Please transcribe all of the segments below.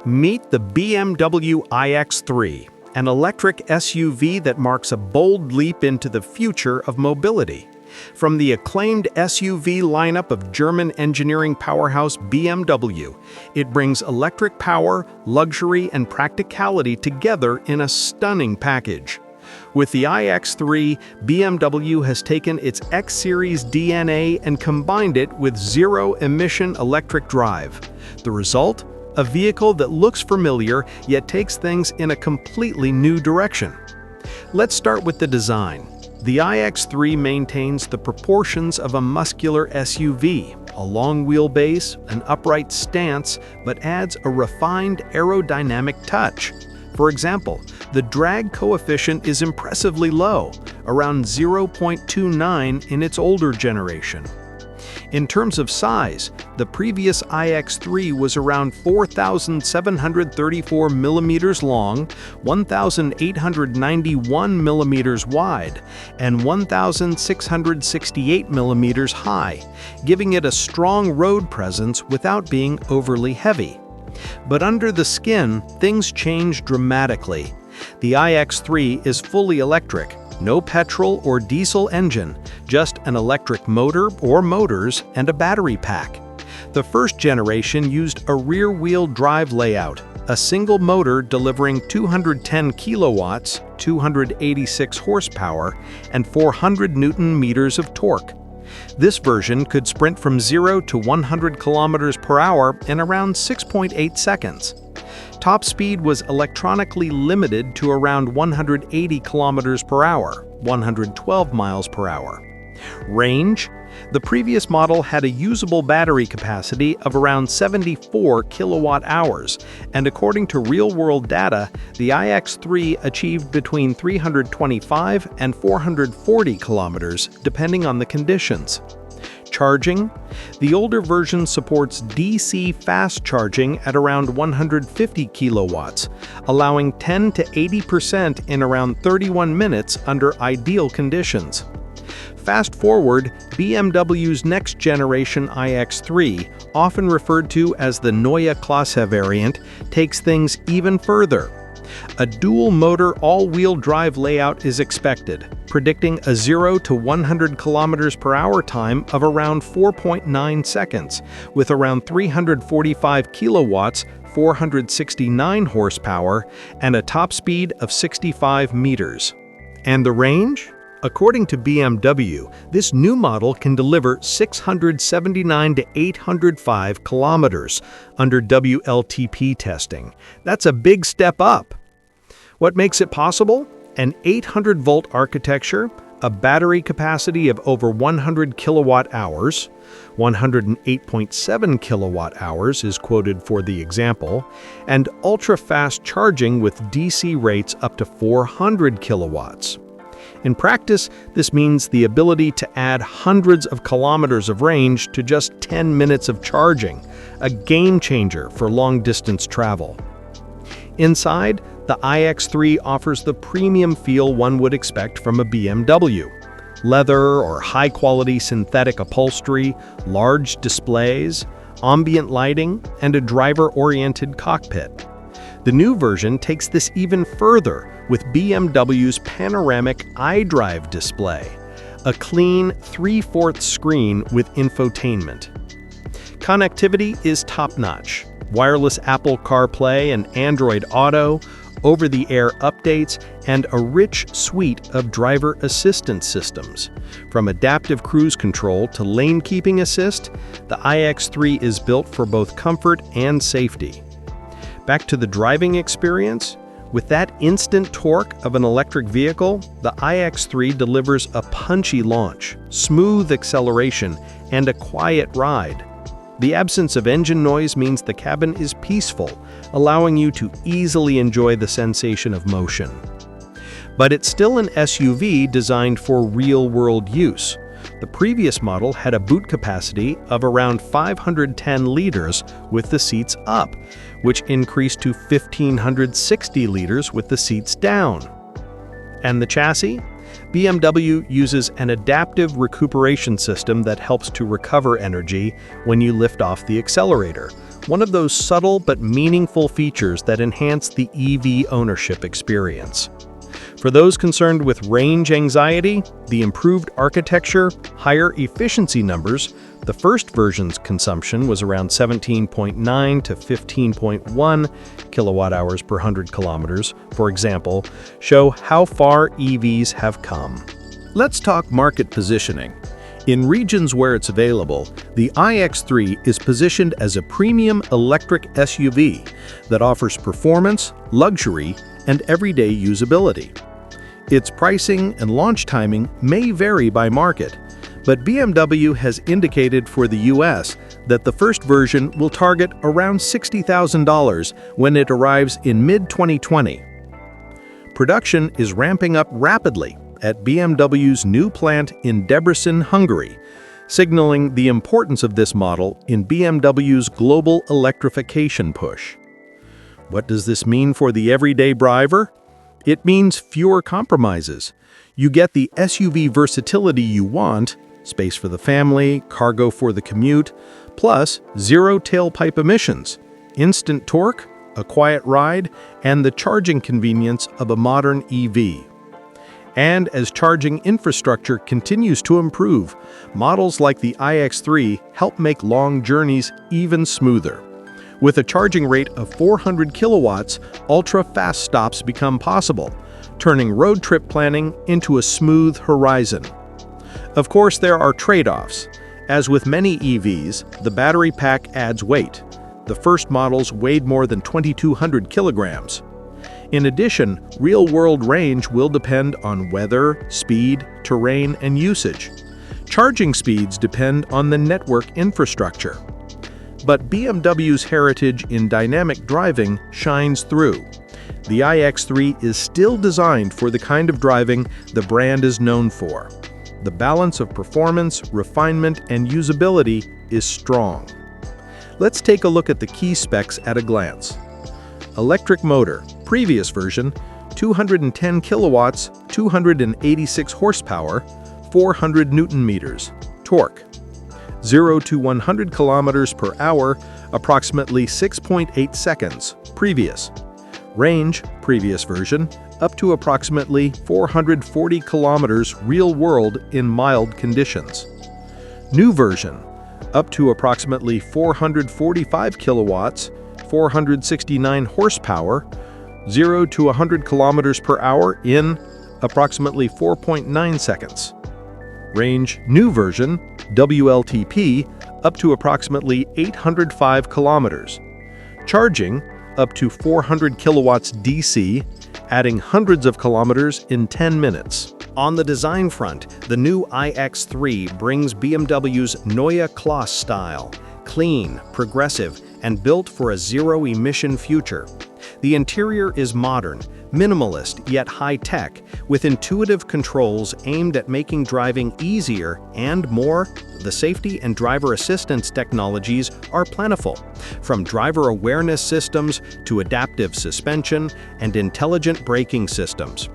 Meet the BMW iX3, an electric SUV that marks a bold leap into the future of mobility. From the acclaimed SUV lineup of German engineering powerhouse BMW, it brings electric power, luxury, and practicality together in a stunning package. With the iX3, BMW has taken its X-Series DNA and combined it with zero-emission electric drive. The result? A vehicle that looks familiar yet takes things in a completely new direction. Let's start with the design. The iX3 maintains the proportions of a muscular SUV, a long wheelbase, an upright stance, but adds a refined aerodynamic touch. For example, the drag coefficient is impressively low, around 0.29 in its older generation. In terms of size, the previous iX3 was around 4,734 millimeters long, 1,891 millimeters wide, and 1,668 millimeters high, giving it a strong road presence without being overly heavy. But under the skin, things change dramatically. The iX3 is fully electric. No petrol or diesel engine, just an electric motor or motors and a battery pack. The first generation used a rear-wheel drive layout, a single motor delivering 210 kilowatts, 286 horsepower, and 400 newton-meters of torque. This version could sprint from 0 to 100 kilometers per hour in around 6.8 seconds. Top speed was electronically limited to around 180 kilometers per hour, 112 miles per hour. Range? The previous model had a usable battery capacity of around 74 kilowatt hours, and according to real-world data, the iX3 achieved between 325 and 440 kilometers, depending on the conditions. Charging? The older version supports DC fast charging at around 150 kilowatts, allowing 10 to 80% in around 31 minutes under ideal conditions. Fast forward, BMW's next-generation iX3, often referred to as the Neue Klasse variant, takes things even further. A dual-motor all-wheel drive layout is expected, predicting a 0 to 100 kilometers per hour time of around 4.9 seconds, with around 345 kilowatts, 469 horsepower, and a top speed of 65 meters. And the range? According to BMW, this new model can deliver 679 to 805 kilometers under WLTP testing. That's a big step up. What makes it possible? An 800-volt architecture, a battery capacity of over 100 kilowatt-hours, 108.7 kilowatt-hours is quoted for the example, and ultra-fast charging with DC rates up to 400 kilowatts. In practice, this means the ability to add hundreds of kilometers of range to just 10 minutes of charging, a game-changer for long-distance travel. Inside, the iX3 offers the premium feel one would expect from a BMW. Leather or high-quality synthetic upholstery, large displays, ambient lighting, and a driver-oriented cockpit. The new version takes this even further with BMW's Panoramic iDrive display, a clean 3/4 screen with infotainment. Connectivity is top-notch. Wireless Apple CarPlay and Android Auto, over-the-air updates, and a rich suite of driver assistance systems. From adaptive cruise control to lane-keeping assist, the iX3 is built for both comfort and safety. Back to the driving experience. With that instant torque of an electric vehicle, the iX3 delivers a punchy launch, smooth acceleration, and a quiet ride. The absence of engine noise means the cabin is peaceful, allowing you to easily enjoy the sensation of motion. But it's still an SUV designed for real-world use. The previous model had a boot capacity of around 510 liters with the seats up, which increased to 1,560 liters with the seats down. And the chassis? BMW uses an adaptive recuperation system that helps to recover energy when you lift off the accelerator, one of those subtle but meaningful features that enhance the EV ownership experience. For those concerned with range anxiety, the improved architecture, higher efficiency numbers, the first version's consumption was around 17.9 to 15.1 kilowatt-hours per 100 kilometers, for example, show how far EVs have come. Let's talk market positioning. In regions where it's available, the iX3 is positioned as a premium electric SUV that offers performance, luxury, and everyday usability. Its pricing and launch timing may vary by market, but BMW has indicated for the US that the first version will target around $60,000 when it arrives in mid-2020. Production is ramping up rapidly at BMW's new plant in Debrecen, Hungary, signaling the importance of this model in BMW's global electrification push. What does this mean for the everyday driver? It means fewer compromises. You get the SUV versatility you want, space for the family, cargo for the commute, plus zero tailpipe emissions, instant torque, a quiet ride, and the charging convenience of a modern EV. And as charging infrastructure continues to improve, models like the iX3 help make long journeys even smoother. With a charging rate of 400 kilowatts, ultra-fast stops become possible, turning road trip planning into a smooth horizon. Of course, there are trade-offs. As with many EVs, the battery pack adds weight. The first models weighed more than 2,200 kilograms. In addition, real-world range will depend on weather, speed, terrain, and usage. Charging speeds depend on the network infrastructure. But BMW's heritage in dynamic driving shines through. The iX3 is still designed for the kind of driving the brand is known for. The balance of performance, refinement, and usability is strong. Let's take a look at the key specs at a glance. Electric motor, previous version, 210 kilowatts, 286 horsepower, 400 newton meters. Torque, 0 to 100 kilometers per hour, approximately 6.8 seconds, previous. Range, previous version, up to approximately 440 kilometers real-world in mild conditions. New version, up to approximately 445 kilowatts, 469 horsepower, 0 to 100 kilometers per hour in approximately 4.9 seconds. Range, new version, WLTP, up to approximately 805 kilometers. Charging, up to 400 kilowatts DC, adding hundreds of kilometers in 10 minutes. On the design front, the new iX3 brings BMW's Neue Klasse style, clean, progressive, and built for a zero-emission future. The interior is modern, minimalist yet high-tech, with intuitive controls aimed at making driving easier and more. The safety and driver assistance technologies are plentiful, from driver awareness systems to adaptive suspension and intelligent braking systems.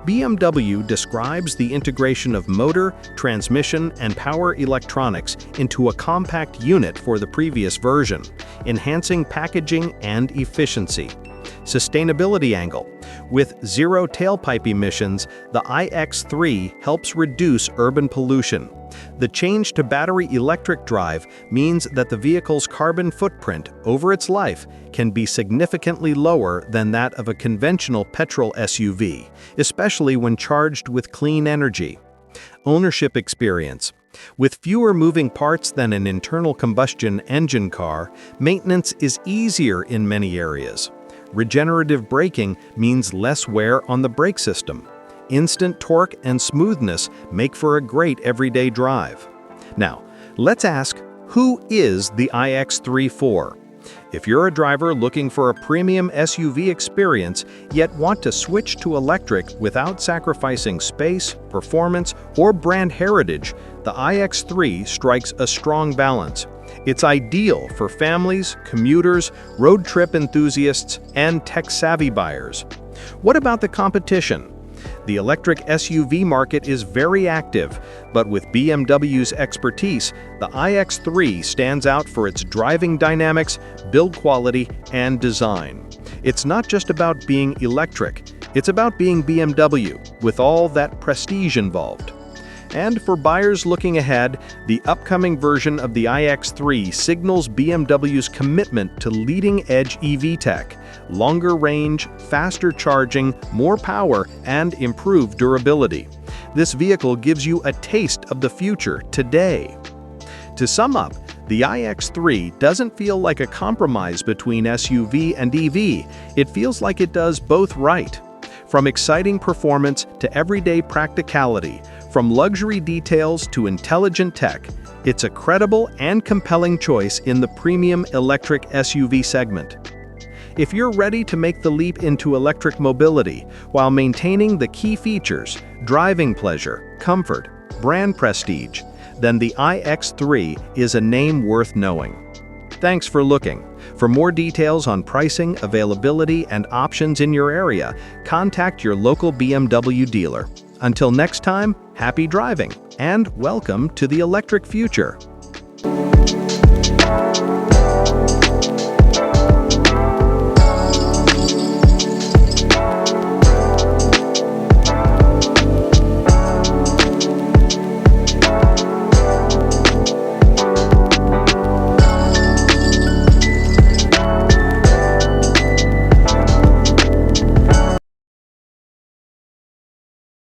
BMW describes the integration of motor, transmission, and power electronics into a compact unit for the previous version, enhancing packaging and efficiency. Sustainability angle. With zero tailpipe emissions, the iX3 helps reduce urban pollution. The change to battery electric drive means that the vehicle's carbon footprint over its life can be significantly lower than that of a conventional petrol SUV, especially when charged with clean energy. Ownership experience. With fewer moving parts than an internal combustion engine car, maintenance is easier in many areas. Regenerative braking means less wear on the brake system. Instant torque and smoothness make for a great everyday drive. Now, let's ask, who is the iX3 for? If you're a driver looking for a premium SUV experience, yet want to switch to electric without sacrificing space, performance, or brand heritage, the iX3 strikes a strong balance. It's ideal for families, commuters, road trip enthusiasts, and tech-savvy buyers. What about the competition? The electric SUV market is very active, but with BMW's expertise, the iX3 stands out for its driving dynamics, build quality, and design. It's not just about being electric, it's about being BMW, with all that prestige involved. And for buyers looking ahead, the upcoming version of the iX3 signals BMW's commitment to leading-edge EV tech, longer range, faster charging, more power, and improved durability. This vehicle gives you a taste of the future today. To sum up, the iX3 doesn't feel like a compromise between SUV and EV. It feels like it does both right. From exciting performance to everyday practicality, from luxury details to intelligent tech, it's a credible and compelling choice in the premium electric SUV segment. If you're ready to make the leap into electric mobility while maintaining the key features, driving pleasure, comfort, brand prestige, then the iX3 is a name worth knowing. Thanks for looking. For more details on pricing, availability, and options in your area, contact your local BMW dealer. Until next time, happy driving, and welcome to the electric future.